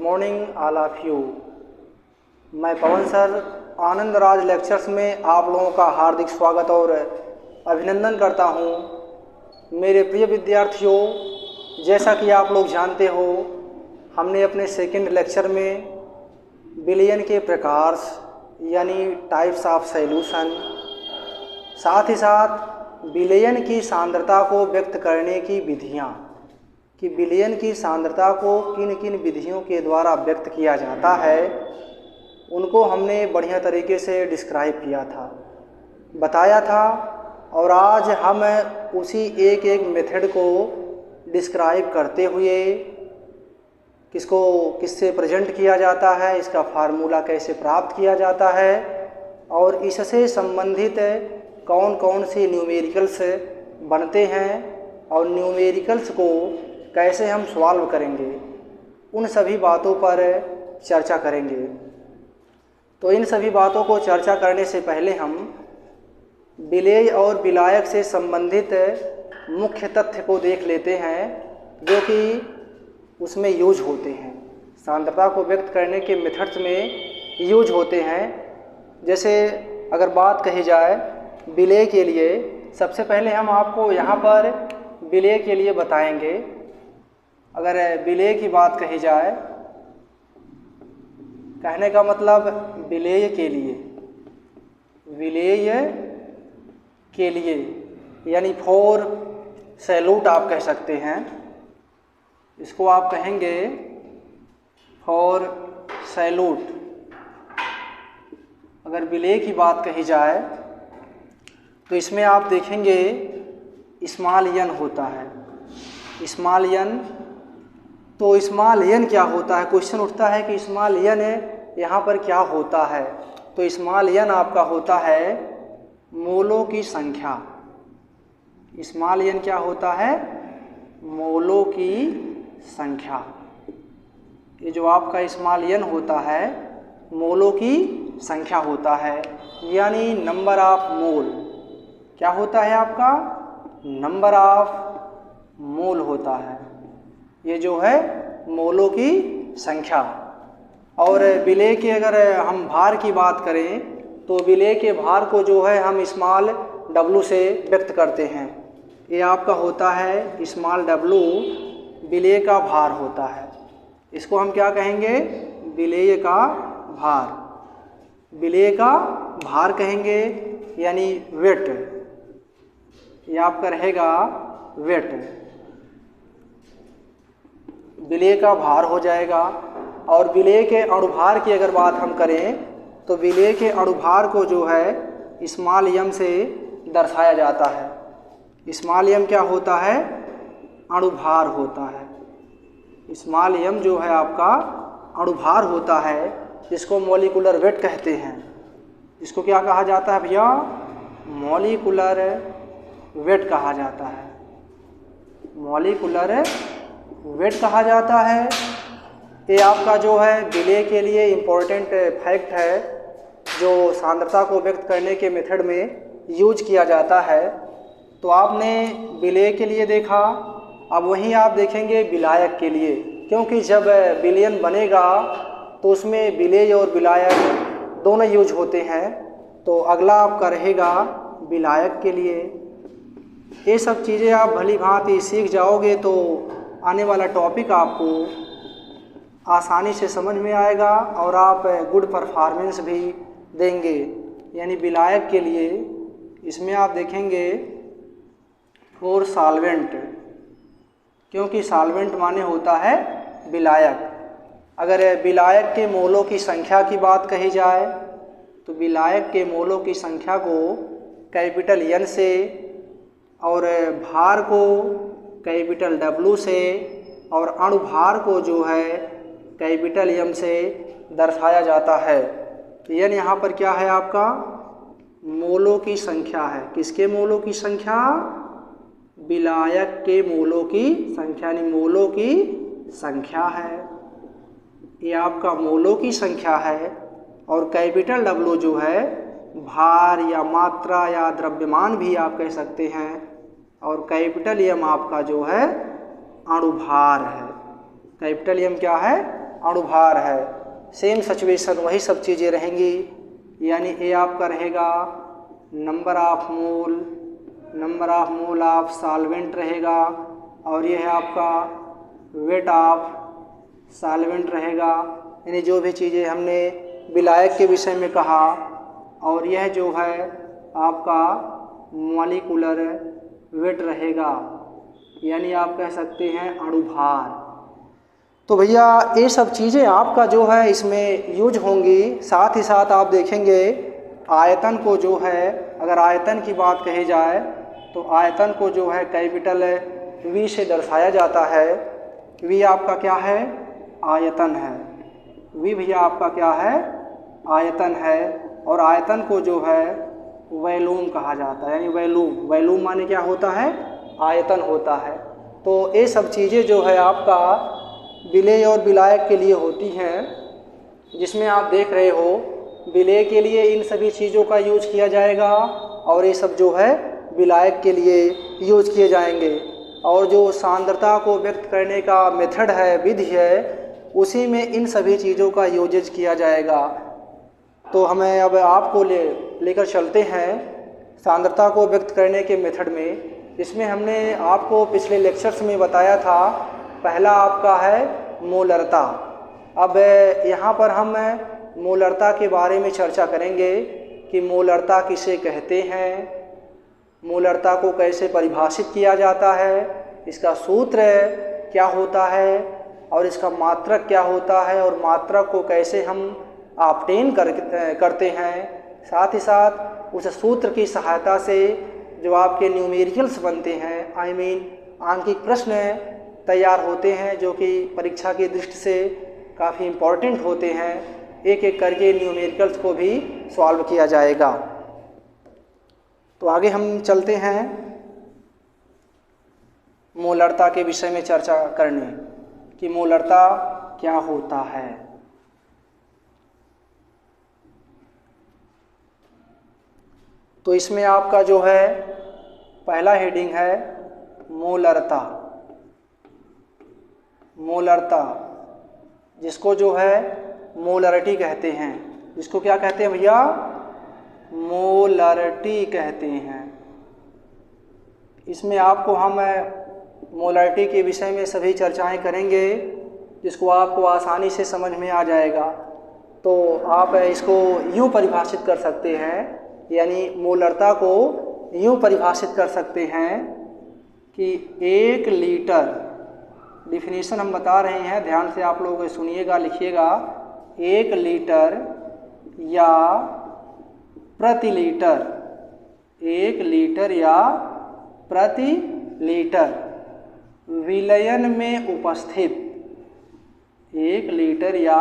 Morning all of you. मैं पवन sir Anand Raj lectures में आप लोगों का हार्दिक स्वागत और अभिनंदन करता हूं। मेरे प्रिय विद्यार्थियों, जैसा कि आप लोग जानते हो, हमने अपने सेकंड लेक्चर में बिलियन के प्रकार यानी टाइप्स ऑफ सॉल्यूशन, साथ ही साथ बिलियन की सांद्रता को व्यक्त करने की विधियाँ कि बिलियन की सांद्रता को किन किन विधियों के द्वारा व्यक्त किया जाता है, उनको हमने बढ़िया तरीके से डिस्क्राइब किया था, बताया था। और आज हम उसी एक एक मेथड को डिस्क्राइब करते हुए किसको किससे प्रेजेंट किया जाता है, इसका फार्मूला कैसे प्राप्त किया जाता है और इससे संबंधित कौन कौन से न्यूमेरिकल्स बनते हैं और न्यूमेरिकल्स को कैसे हम सॉल्व करेंगे, उन सभी बातों पर चर्चा करेंगे। तो इन सभी बातों को चर्चा करने से पहले हम विलेय और विलायक से संबंधित मुख्य तथ्य को देख लेते हैं जो कि उसमें यूज होते हैं, सांद्रता को व्यक्त करने के मेथड्स में यूज होते हैं। जैसे अगर बात कही जाए विलेय के लिए, सबसे पहले हम आपको यहाँ पर विलेय के लिए बताएंगे। अगर विलेय की बात कही जाए, कहने का मतलब विलेय के लिए, विलेय के लिए यानी फॉर सैल्यूट आप कह सकते हैं, इसको आप कहेंगे फॉर सैल्यूट। अगर विलेय की बात कही जाए तो इसमें आप देखेंगे स्मॉल एन होता है। स्मॉल एन, तो स्मॉल एन क्या होता है? क्वेश्चन उठता है कि स्मॉल एन यहाँ पर क्या होता है। तो स्मॉल एन आपका होता है मोलों की संख्या। स्मॉल एन क्या होता है? मोलों की संख्या। ये जो आपका स्मॉल एन होता है मोलों की संख्या होता है, यानी नंबर ऑफ मोल। क्या होता है आपका? नंबर ऑफ मोल होता है। ये जो है मोलों की संख्या। और विलेय के अगर हम भार की बात करें तो विलेय के भार को जो है हम स्मॉल w से व्यक्त करते हैं। ये आपका होता है स्मॉल w, विलेय का भार होता है। इसको हम क्या कहेंगे? विलेय का भार। विलेय का भार कहेंगे यानी वेट। ये आपका रहेगा वेट, विलेय का भार हो जाएगा। और विलेय के अणुभार की अगर बात हम करें तो विलेय के अणुभार को जो है स्मॉल m से दर्शाया जाता है। स्मॉल m क्या होता है? अणुभार होता है। स्मॉल m जो है आपका अणुभार होता है, जिसको मॉलिक्यूलर वेट कहते हैं। इसको क्या कहा जाता है भैया? मॉलिक्यूलर वेट कहा जाता है। मॉलिक्यूलर वेट कहा जाता है। ये आपका जो है विलेय के लिए इम्पोर्टेंट फैक्ट है जो सांद्रता को व्यक्त करने के मेथड में यूज किया जाता है। तो आपने विलेय के लिए देखा, अब वहीं आप देखेंगे विलायक के लिए, क्योंकि जब बिलियन बनेगा तो उसमें विलेय और विलायक दोनों यूज होते हैं। तो अगला आपका रहेगा विलायक के लिए। ये सब चीज़ें आप भली भांति सीख जाओगे तो आने वाला टॉपिक आपको आसानी से समझ में आएगा और आप गुड परफॉर्मेंस भी देंगे। यानी विलायक के लिए इसमें आप देखेंगे फॉर सॉल्वेंट, क्योंकि सॉल्वेंट माने होता है विलायक। अगर विलायक के मोलों की संख्या की बात कही जाए तो विलायक के मोलों की संख्या को कैपिटल N से और भार को कैपिटल W से और अणुभार को जो है कैपिटल M से दर्शाया जाता है। N यहाँ पर क्या है आपका? मोलों की संख्या है। किसके मोलों की संख्या? विलायक के मोलों की संख्या, यानी मोलों की संख्या है। ये आपका मोलों की संख्या है। और कैपिटल W जो है भार या मात्रा या द्रव्यमान भी आप कह सकते हैं। और कैपिटल M आपका जो है अणुभार है। कैपिटल M क्या है? अणुभार है। सेम सिचुएशन वही सब चीज़ें रहेंगी, यानी ए आपका रहेगा number of mole of solvent रहेगा, और यह है आपका वेट ऑफ सॉल्वेंट रहेगा, यानी जो भी चीज़ें हमने विलायक के विषय में कहा, और यह जो है आपका मॉलिक्यूलर वेट रहेगा, यानी आप कह सकते हैं अणुभार। तो भैया ये सब चीज़ें आपका जो है इसमें यूज होंगी। साथ ही साथ आप देखेंगे आयतन को जो है, अगर आयतन की बात कही जाए तो आयतन को जो है कैपिटल V से दर्शाया जाता है। V आपका क्या है? आयतन है। V भैया आपका क्या है? आयतन है। और आयतन को जो है वॉल्यूम कहा जाता है, यानी वॉल्यूम माने क्या होता है? आयतन होता है। तो ये सब चीज़ें जो है आपका विलेय और विलायक के लिए होती हैं, जिसमें आप देख रहे हो विलेय के लिए इन सभी चीज़ों का यूज किया जाएगा, और ये सब जो है विलायक के लिए यूज किए जाएंगे। और जो सांद्रता को व्यक्त करने का मेथड है, विधि है, उसी में इन सभी चीज़ों का यूजेज किया जाएगा। तो हमें अब आपको लेकर चलते हैं सांद्रता को व्यक्त करने के मेथड में। इसमें हमने आपको पिछले लेक्चर्स में बताया था, पहला आपका है मोलरता। अब यहाँ पर हम मोलरता के बारे में चर्चा करेंगे कि मोलरता किसे कहते हैं, मोलरता को कैसे परिभाषित किया जाता है, इसका सूत्र क्या होता है, और इसका मात्रक क्या होता है, और मात्रक को कैसे हम ऑब्टेन करते हैं। साथ ही साथ उस सूत्र की सहायता से जो आपके न्यूमेरिकल्स बनते हैं, आंकिक प्रश्न तैयार होते हैं, जो कि परीक्षा की दृष्टि से काफ़ी इम्पोर्टेंट होते हैं। एक एक करके न्यूमेरिकल्स को भी सॉल्व किया जाएगा। तो आगे हम चलते हैं मोलरता के विषय में चर्चा करने कि मोलरता क्या होता है। तो इसमें आपका जो है पहला हेडिंग है मोलरता। मोलरता जिसको जो है मोलरिटी कहते हैं, जिसको क्या कहते हैं भैया? मोलरिटी कहते हैं। इसमें आपको हम मोलरिटी के विषय में सभी चर्चाएं करेंगे, जिसको आपको आसानी से समझ में आ जाएगा। तो आप इसको यूँ परिभाषित कर सकते हैं, यानी मोलरता को यूँ परिभाषित कर सकते हैं कि 1 लीटर, डिफिनीशन हम बता रहे हैं, ध्यान से आप लोग सुनिएगा, लिखिएगा। 1 लीटर या प्रति लीटर, 1 लीटर या प्रति लीटर विलयन में उपस्थित, 1 लीटर या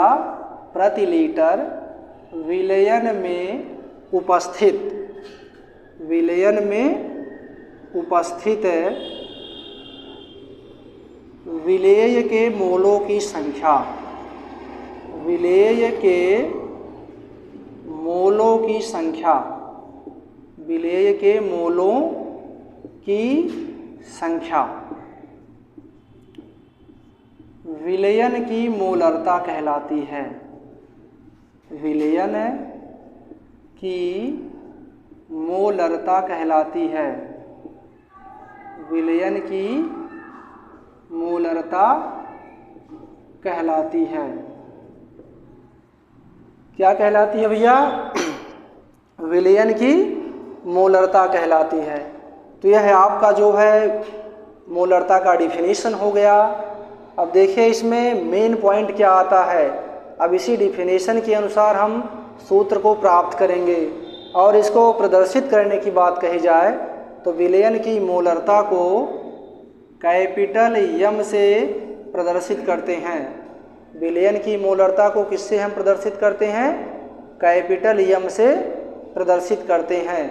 प्रति लीटर विलयन में उपस्थित, विलयन में उपस्थित विलेय के मोलों की संख्या, विलेय के मोलों की संख्या, विलेय के मोलों की संख्या विलयन की मोलरता कहलाती है। विलयन की मोलरता कहलाती है। विलयन की मोलरता कहलाती है। क्या कहलाती है भैया? विलयन की मोलरता कहलाती है। तो यह है आपका जो है मोलरता का डिफिनीशन हो गया। अब देखिए इसमें मेन पॉइंट क्या आता है। अब इसी डिफिनीशन के अनुसार हम सूत्र को प्राप्त करेंगे, और इसको प्रदर्शित करने की बात कही जाए तो विलयन की मोलरता को कैपिटल एम से प्रदर्शित करते हैं। विलयन की मोलरता को किससे हम प्रदर्शित करते हैं? कैपिटल एम से प्रदर्शित करते हैं।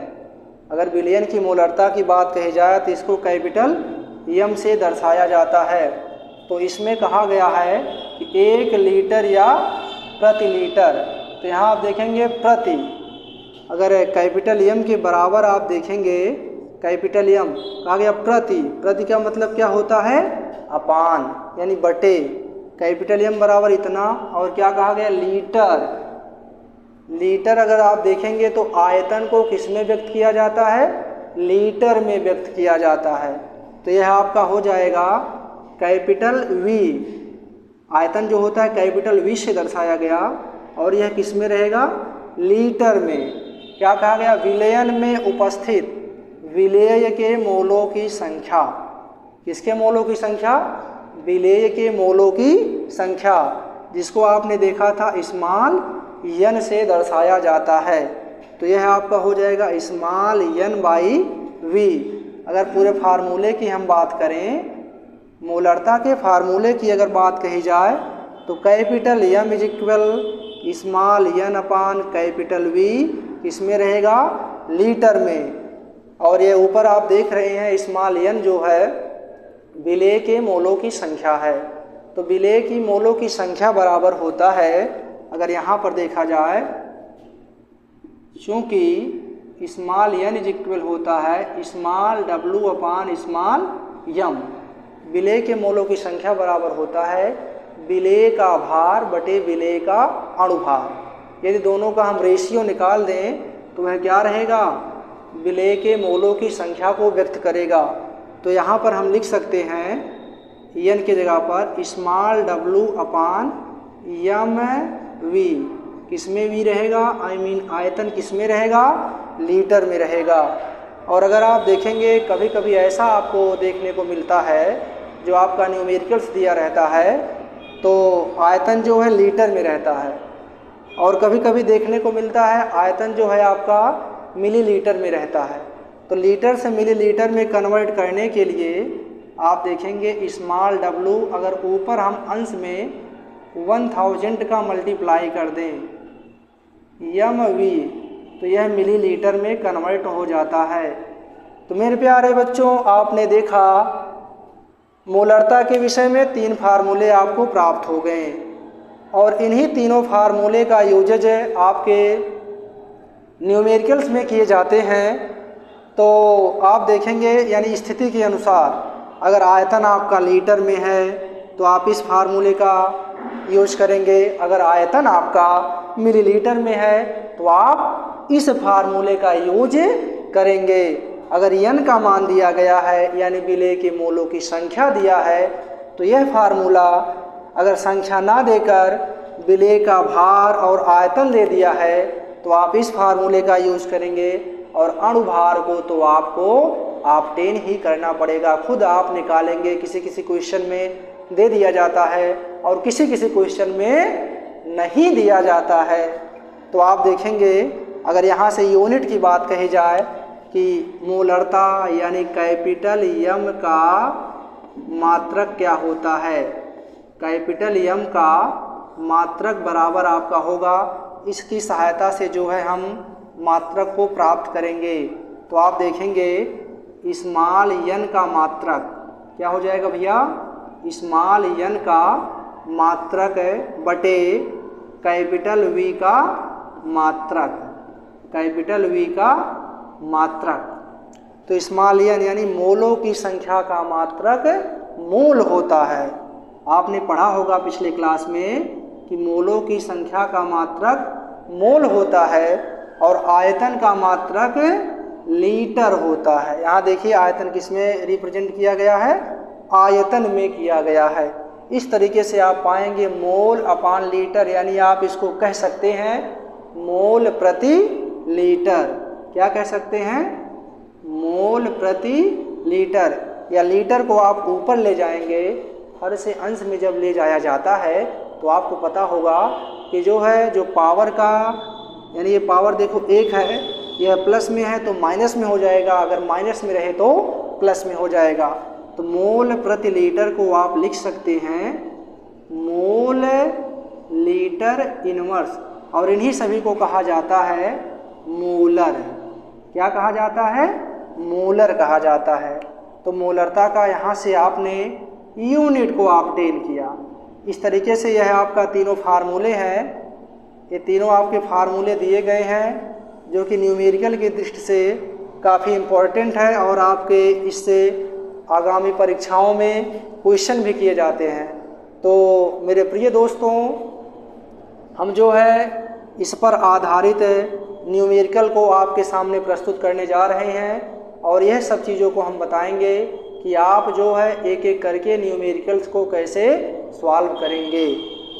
अगर विलयन की मोलरता की बात कही जाए तो इसको कैपिटल एम से दर्शाया जाता है। तो इसमें कहा गया है कि 1 लीटर या प्रति लीटर, तो यहाँ आप देखेंगे प्रति, अगर कैपिटल एम के बराबर आप देखेंगे कैपिटल एम, कहा गया प्रति, प्रति का मतलब क्या होता है? अपान, यानी बटे। कैपिटल एम बराबर इतना, और क्या कहा गया, लीटर। लीटर अगर आप देखेंगे तो आयतन को किस में व्यक्त किया जाता है, लीटर में व्यक्त किया जाता है। तो यह आपका हो जाएगा कैपिटल वी। आयतन जो होता है कैपिटल वी से दर्शाया गया, और यह किस में रहेगा, लीटर में। क्या कहा गया, विलयन में उपस्थित विलेय के मोलों की संख्या। किसके मोलों की संख्या, विलेय के मोलों की संख्या, जिसको आपने देखा था स्मॉल यन से दर्शाया जाता है। तो यह आपका हो जाएगा स्मॉल यन बाई वी। अगर पूरे फार्मूले की हम बात करें, मोलरता के फार्मूले की अगर बात कही जाए, तो capital M is equal small n upon capital V किसमें रहेगा, लीटर में। और ये ऊपर आप देख रहे हैं स्मॉल यन जो है विलेय के मोलों की संख्या है। तो विलेय की मोलों की संख्या बराबर होता है, अगर यहाँ पर देखा जाए, चूँकि स्मॉल यन इज इक्वल होता है स्मॉल डब्लू अपान स्मॉल यम। विलेय के मोलों की संख्या बराबर होता है विलेय का भार बटे विलेय का अणुभार। यदि दोनों का हम रेशियो निकाल दें तो वह क्या रहेगा, विलेय के मोलों की संख्या को व्यक्त करेगा। तो यहाँ पर हम लिख सकते हैं एन के जगह पर small W upon Yama we. किस में वी रहेगा, आयतन किस में रहेगा, लीटर में रहेगा। और अगर आप देखेंगे कभी कभी ऐसा आपको देखने को मिलता है, जो आपका न्यूमेरिकल्स दिया रहता है तो आयतन जो है लीटर में रहता है, और कभी कभी देखने को मिलता है आयतन जो है आपका मिलीलीटर में रहता है। तो लीटर से मिलीलीटर में कन्वर्ट करने के लिए आप देखेंगे स्मॉल डब्लू, अगर ऊपर हम अंश में 1000 का मल्टीप्लाई कर दें यम वी, तो यह मिलीलीटर में कन्वर्ट हो जाता है। तो मेरे प्यारे बच्चों, आपने देखा मोलरता के विषय में 3 फार्मूले आपको प्राप्त हो गए, और इन्हीं तीनों फार्मूले का यूजेज आपके न्यूमेरिकल्स में किए जाते हैं। तो आप देखेंगे यानी स्थिति के अनुसार, अगर आयतन आपका लीटर में है तो आप इस फार्मूले का यूज करेंगे, अगर आयतन आपका मिलीलीटर में है तो आप इस फार्मूले का यूज करेंगे। अगर यन का मान दिया गया है यानी विलेय के मोलों की संख्या दिया है, तो यह फार्मूला अगर संख्या ना देकर विलेय का भार और आयतन दे दिया है तो आप इस फार्मूले का यूज करेंगे, और अणुभार को तो आपको ऑब्टेन ही करना पड़ेगा, खुद आप निकालेंगे। किसी किसी क्वेश्चन में दे दिया जाता है और किसी किसी क्वेश्चन में नहीं दिया जाता है। तो आप देखेंगे अगर यहाँ से यूनिट की बात कही जाए कि मोलरता यानी कैपिटल यम का मात्रक क्या होता है, कैपिटल यम का मात्रक बराबर आपका होगा, इसकी सहायता से जो है हम मात्रक को प्राप्त करेंगे। तो आप देखेंगे स्मॉल यन का मात्रक क्या हो जाएगा भैया, स्मॉल यन का मात्रक बटे कैपिटल वी का मात्रक, कैपिटल वी का मात्रक। तो स्मॉल यन यानी मोलों की संख्या का मात्रक मोल होता है। आपने पढ़ा होगा पिछले क्लास में कि मोलों की संख्या का मात्रक मोल होता है और आयतन का मात्रक लीटर होता है। यहाँ देखिए आयतन किसमें रिप्रेजेंट किया गया है, आयतन में किया गया है। इस तरीके से आप पाएंगे मोल अपान लीटर, यानी आप इसको कह सकते हैं मोल प्रति लीटर। क्या कह सकते हैं, मोल प्रति लीटर। या लीटर को आप ऊपर ले जाएंगे, हर से अंश में जब ले जाया जाता है तो आपको पता होगा कि जो है जो पावर का, यानी ये पावर देखो 1 है, यह प्लस में है तो माइनस में हो जाएगा, अगर माइनस में रहे तो प्लस में हो जाएगा। तो मोल प्रति लीटर को आप लिख सकते हैं मोल लीटर इनवर्स, और इन्हीं सभी को कहा जाता है मोलर। क्या कहा जाता है, मोलर कहा जाता है। तो मोलरता का यहाँ से आपने यूनिट को ऑब्टेन किया। इस तरीके से यह आपका तीनों फार्मूले हैं, ये तीनों आपके फार्मूले दिए गए हैं जो कि न्यूमेरिकल की दृष्टि से काफ़ी इम्पोर्टेंट है, और आपके इससे आगामी परीक्षाओं में क्वेश्चन भी किए जाते हैं। तो मेरे प्रिय दोस्तों, हम जो है इस पर आधारित न्यूमेरिकल को आपके सामने प्रस्तुत करने जा रहे हैं और यह सब चीज़ों को हम बताएंगे कि आप जो है एक एक करके न्यूमेरिकल्स को कैसे सॉल्व करेंगे।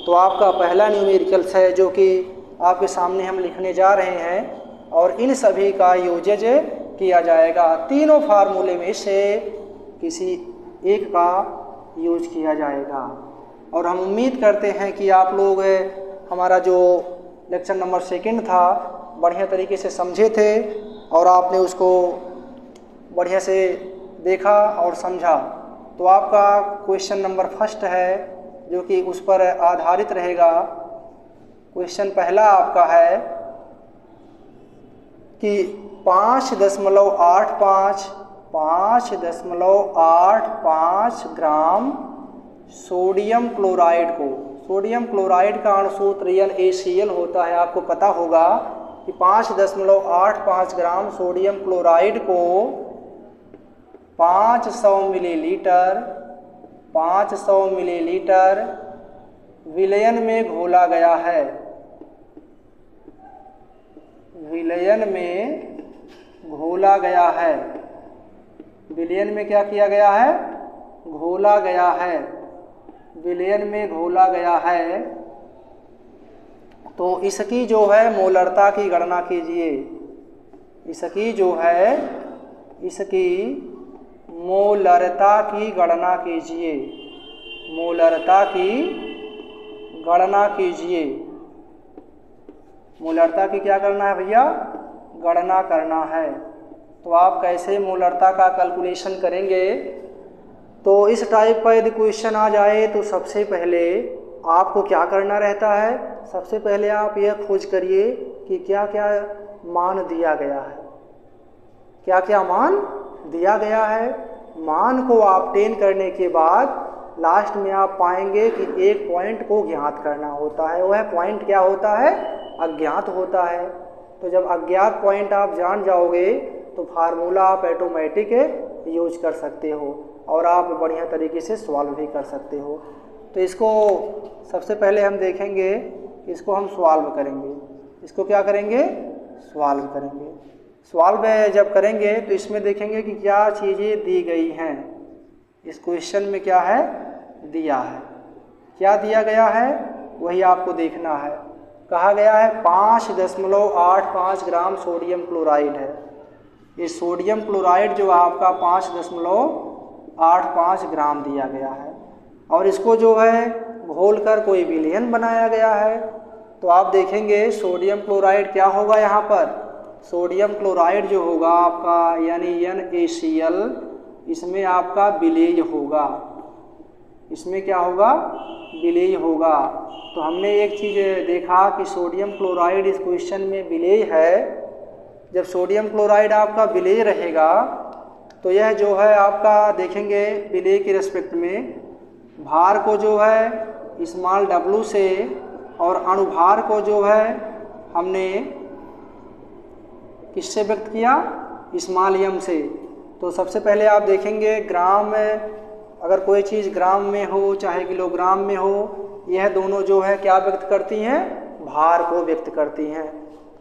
तो आपका पहला न्यूमेरिकल्स है जो कि आपके सामने हम लिखने जा रहे हैं और इन सभी का यूजेज किया जाएगा। तीनों फार्मूले में से किसी एक का यूज किया जाएगा और हम उम्मीद करते हैं कि आप लोग हमारा जो लेक्चर नंबर 2 था बढ़िया तरीके से समझे थे और आपने उसको बढ़िया से देखा और समझा। तो आपका क्वेश्चन नंबर 1 है जो कि उस पर आधारित रहेगा। क्वेश्चन पहला आपका है कि 5.85 ग्राम सोडियम क्लोराइड का अणुसूत्र NaCl होता है। आपको पता होगा कि 5.85 ग्राम सोडियम क्लोराइड को 500 मिलीलीटर विलयन में घोला गया है। विलयन में क्या किया गया है? घोला गया है। विलयन में घोला गया है। तो इसकी जो है मोलरता की गणना कीजिए। इसकी मोलरता की गणना कीजिए। मोलरता की क्या करना है भैया? गणना करना है। तो आप कैसे मोलरता का कैलकुलेशन करेंगे? तो इस टाइप का यदि क्वेश्चन आ जाए तो सबसे पहले आपको क्या करना रहता है? सबसे पहले आप यह खोज करिए कि क्या क्या मान दिया गया है। क्या क्या मान दिया गया है? मान को ऑब्टेन करने के बाद लास्ट में आप पाएंगे कि एक पॉइंट को ज्ञात करना होता है। वह पॉइंट क्या होता है? अज्ञात होता है। तो जब अज्ञात पॉइंट आप जान जाओगे तो फार्मूला आप ऑटोमेटिक यूज कर सकते हो और आप बढ़िया तरीके से सॉल्व भी कर सकते हो। तो इसको सबसे पहले हम देखेंगे, इसको हम सॉल्व करेंगे। इसको क्या करेंगे? सॉल्व करेंगे। सॉल्व जब करेंगे तो इसमें देखेंगे कि क्या चीज़ें दी गई हैं। इस क्वेश्चन में क्या है दिया है, क्या दिया गया है वही आपको देखना है। कहा गया है 5.85 ग्राम सोडियम क्लोराइड है। ये सोडियम क्लोराइड जो आपका 5.85 ग्राम दिया गया है और इसको जो है घोलकर कोई विलयन बनाया गया है। तो आप देखेंगे सोडियम क्लोराइड क्या होगा यहाँ पर? सोडियम क्लोराइड जो होगा आपका यानी NaCl, इसमें आपका विलेय होगा। इसमें क्या होगा? विलेय होगा। तो हमने एक चीज़ देखा कि सोडियम क्लोराइड इस क्वेश्चन में विलेय है। जब सोडियम क्लोराइड आपका विलेय रहेगा तो यह जो है आपका देखेंगे विलेय के रेस्पेक्ट में भार को जो है स्मॉल w से और अणुभार को जो है हमने किससे व्यक्त किया? स्मॉल m से। तो सबसे पहले आप देखेंगे ग्राम में, अगर कोई चीज़ ग्राम में हो चाहे किलोग्राम में हो, यह दोनों जो है क्या व्यक्त करती हैं? भार को व्यक्त करती हैं।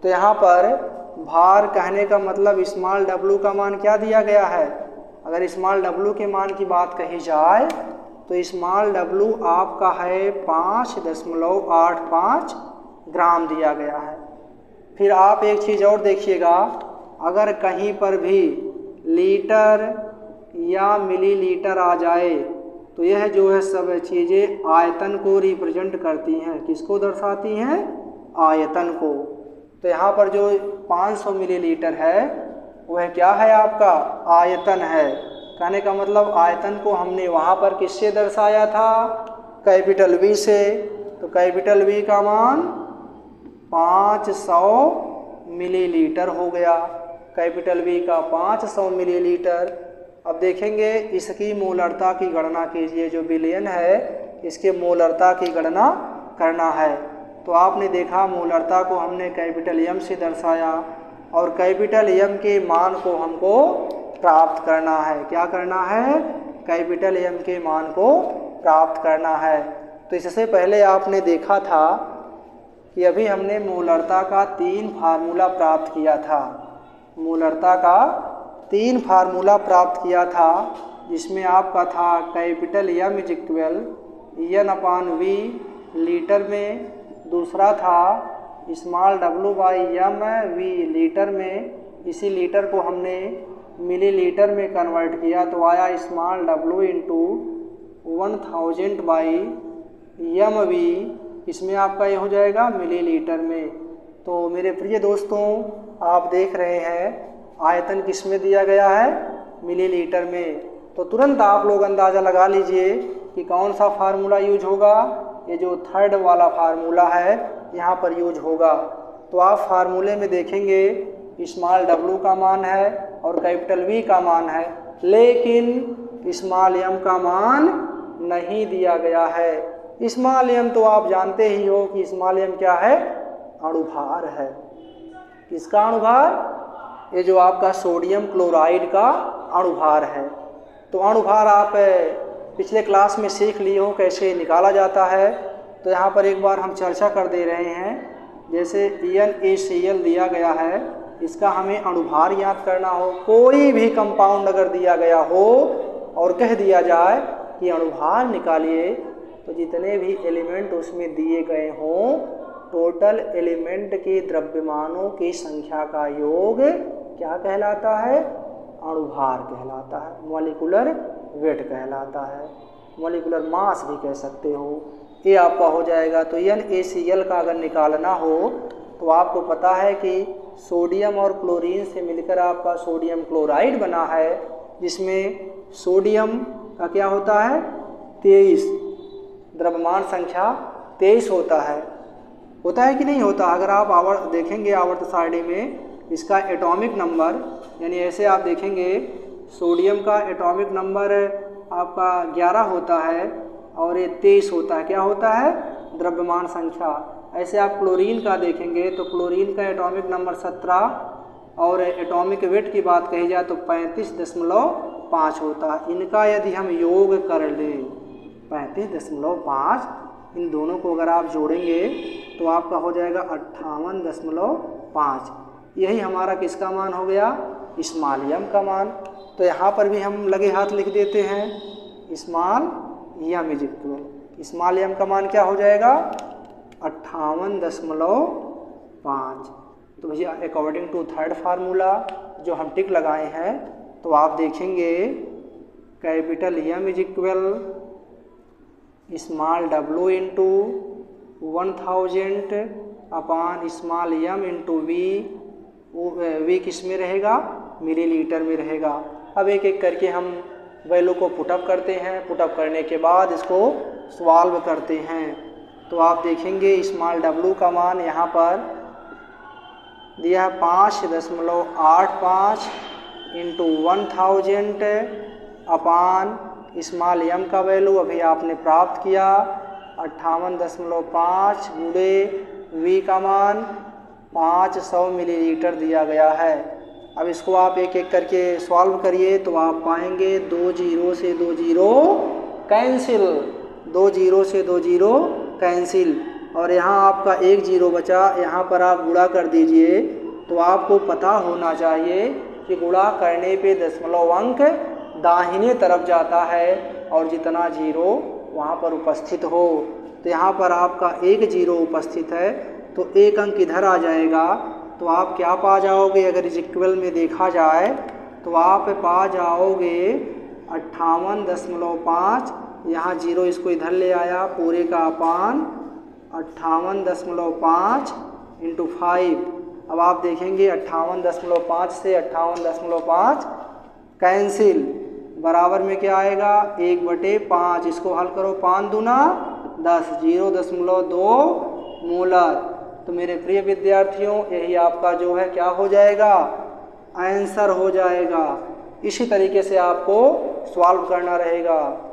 तो यहाँ पर भार कहने का मतलब स्मॉल w का मान क्या दिया गया है? अगर स्मॉल w के मान की बात कही जाए तो स्मॉल w आपका है 5.85 ग्राम दिया गया है। फिर आप एक चीज़ और देखिएगा, अगर कहीं पर भी लीटर या मिलीलीटर आ जाए तो यह जो है सब चीज़ें आयतन को रिप्रेजेंट करती हैं। किसको दर्शाती हैं? आयतन को। तो यहाँ पर जो 500 मिलीलीटर है वह क्या है? आपका आयतन है। कहने का मतलब आयतन को हमने वहाँ पर किससे दर्शाया था? कैपिटल V से। तो कैपिटल V का मान 500 मिलीलीटर हो गया। कैपिटल V का 500 मिलीलीटर। अब देखेंगे इसकी मोलरता की गणना कीजिए। जो विलयन है इसके मोलरता की गणना करना है। तो आपने देखा मोलरता को हमने कैपिटल M से दर्शाया और कैपिटल M के मान को हमको प्राप्त करना है। क्या करना है? कैपिटल M के मान को प्राप्त करना है। तो इससे पहले आपने देखा था कि अभी हमने मोलरता का 3 फार्मूला प्राप्त किया था। मोलरता का 3 फार्मूला प्राप्त किया था, जिसमें आपका था capital M is equal N/V litre में, दूसरा था स्मॉल W/M V लीटर में। इसी लीटर को हमने मिलीलीटर में कन्वर्ट किया तो आया स्मॉल W इंटू 1000/MV। इसमें आपका ये हो जाएगा मिलीलीटर में। तो मेरे प्रिय दोस्तों, आप देख रहे हैं आयतन किस में दिया गया है, मिलीलीटर में। तो तुरंत आप लोग अंदाज़ा लगा लीजिए कि कौन सा फार्मूला यूज होगा। ये जो थर्ड वाला फार्मूला है यहाँ पर यूज होगा। तो आप फार्मूले में देखेंगे स्मॉल W का मान है और कैपिटल V का मान है, लेकिन स्मॉल m का मान नहीं दिया गया है। स्मॉल m तो आप जानते ही हो कि स्मॉल m क्या है, अणुभार है। किसका अणुभार? ये जो आपका सोडियम क्लोराइड का अणुभार है। तो अणुभार आप पिछले क्लास में सीख लिए हो कैसे निकाला जाता है। तो यहाँ पर एक बार हम चर्चा कर दे रहे हैं। जैसे NaCl दिया गया है, इसका हमें अणुभार याद करना हो। कोई भी कंपाउंड अगर दिया गया हो और कह दिया जाए कि अणुभार निकालिए, तो जितने भी एलिमेंट उसमें दिए गए हों, टोटल एलिमेंट के द्रव्यमानों की संख्या का योग क्या कहलाता है? अणुभार कहलाता है, मॉलिक्यूलर वेट कहलाता है, मॉलिक्यूलर मास भी कह सकते हो। ये आपका हो जाएगा। तो NaCl का अगर निकालना हो तो आपको पता है कि सोडियम और क्लोरीन से मिलकर आपका सोडियम क्लोराइड बना है, जिसमें सोडियम का क्या होता है, 23, द्रव्यमान संख्या 23 होता है कि नहीं होता? अगर आप देखेंगे आवर्त सारणी में इसका एटॉमिक नंबर, यानी ऐसे आप देखेंगे सोडियम का एटॉमिक नंबर आपका 11 होता है और ये 23 होता है। क्या होता है? द्रव्यमान संख्या। ऐसे आप क्लोरीन का देखेंगे तो क्लोरीन का एटॉमिक नंबर 17 और एटॉमिक वेट की बात कही जाए तो 35.5 होता है। इनका यदि हम योग कर लें 35.5, इन दोनों को अगर आप जोड़ेंगे तो आपका हो जाएगा 58.5। यही हमारा किसका मान हो गया? स्मॉल m का मान। तो यहाँ पर भी हम लगे हाथ लिख देते हैं small m is equal, small m का मान क्या हो जाएगा? 58.5। तो भैया अकॉर्डिंग टू थर्ड फार्मूला जो हम टिक लगाए हैं, तो आप देखेंगे capital M is equal small W into 1000 small m into V किस में रहेगा? मिलीलीटर में रहेगा। अब एक एक करके हम वैल्यू को पुटअप करते हैं। पुटअप करने के बाद इसको सॉल्व करते हैं। तो आप देखेंगे स्मॉल W का मान यहाँ पर दिया है 5.85 इंटू 1000 स्मॉल m का वैल्यू अभी आपने प्राप्त किया 58.5 गुणे V का मान 500 मिलीलीटर दिया गया है। अब इसको आप एक एक करके सॉल्व करिए तो आप पाएंगे 2 0 से 2 0 कैंसिल, 2 0 से 2 0 कैंसिल, और यहाँ आपका 1 0 बचा। यहाँ पर आप गुणा कर दीजिए। तो आपको पता होना चाहिए कि गुणा करने पे दशमलव अंक दाहिने तरफ जाता है और जितना 0 वहाँ पर उपस्थित हो। तो यहाँ पर आपका 1 0 उपस्थित है तो 1 अंक इधर आ जाएगा। तो आप क्या पा जाओगे? अगर इस इक्वल में देखा जाए तो आप पा जाओगे 58.5, यहाँ 0 इसको इधर ले आया, पूरे का अपान 58.5 इंटू 5। अब आप देखेंगे 58.5 से 58.5 कैंसिल, बराबर में क्या आएगा? 1/5। इसको हल करो, 5 दूना 10, 0.2 मोलर। तो मेरे प्रिय विद्यार्थियों, यही आपका जो है क्या हो जाएगा? आंसर हो जाएगा। इसी तरीके से आपको सॉल्व करना रहेगा।